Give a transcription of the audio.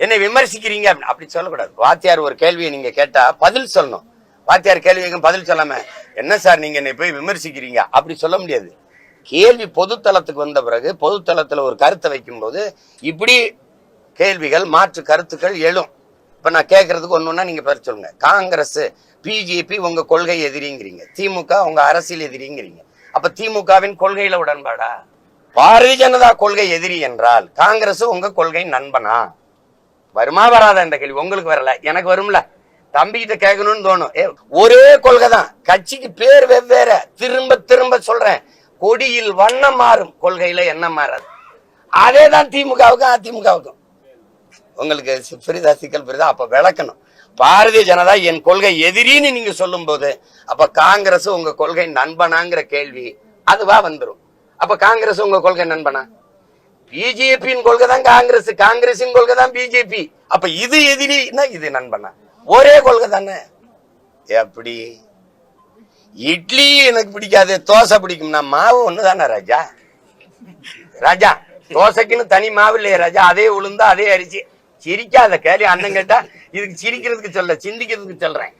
என்னை விமர்சிக்கிறீங்க அப்படி சொல்லக்கூடாது. வாத்தியார் ஒரு கேள்வியை நீங்க கேட்டா பதில் சொல்லணும். வாத்தியார் கேள்விக்கு பதில் சொல்லாம என்ன சார் நீங்க என்னை போய் விமர்சிக்கிறீங்க அப்படி சொல்ல முடியாது. கேள்வி பொதுத்தளத்துக்கு வந்த பிறகு பொதுத்தளத்துல ஒரு கருத்தை வைக்கும் போது இப்படி கேள்விகள் மாற்று கருத்துக்கள் எழும். இப்ப நான் கேட்கறதுக்கு ஒண்ணுன்னா நீங்க பேர் சொல்லுங்க. காங்கிரஸ் பிஜேபி உங்க கொள்கை எதிரிங்கிறீங்க, திமுக உங்க அரசியல் எதிரிங்கிறீங்க. அப்ப திமுகவின் கொள்கையில உடன்பாடா? பாரதிய ஜனதா கொள்கை எதிரி என்றால் காங்கிரஸ் உங்க கொள்கை நண்பனா? வருமா வராதா இந்த கேள்வி? உங்களுக்கு வரல, எனக்கு வரும்ல. தம்பிகிட்ட கேட்கணும்னு தோணும். ஒரே கொள்கை தான், கட்சிக்கு பேர் வெவ்வேறு. திரும்ப திரும்ப சொல்றேன், கொடியில் வண்ணம் மாறும், கொள்கையில என்ன மாறாது. அதே தான் திமுகவுக்கும் அதிமுகவுக்கும். உங்களுக்கு புரியுதா? சிக்கல் புரியுதா? அப்ப விளக்கணும். பாரதிய ஜனதா என் கொள்கை எதிரின்னு நீங்க சொல்லும் போது அப்ப காங்கிரஸ் உங்க கொள்கை நண்பனாங்கிற கேள்வி அதுவா வந்துடும். அப்ப காங்கிரஸ் உங்க கொள்கை நண்பனா? பிஜேபியின் கொள்கை தான் காங்கிரஸ், காங்கிரஸின் கொள்கை தான் பிஜேபி. அப்ப இது எதிரின்னா இது நண்பனா? ஒரே கொள்கை தானே. எப்படி இட்லி எனக்கு பிடிக்காது, தோசை பிடிக்கும்னா மாவு ஒண்ணுதானே ராஜா. ராஜா தோசைக்குன்னு தனி மாவு இல்லையே ராஜா, அதே உளுந்தா அதே அரிசி. சிரிக்காத கேள்வி அண்ணன் கேட்டா இதுக்கு சிரிக்கிறதுக்கு சொல்ல, சிந்திக்கிறதுக்கு சொல்றேன்.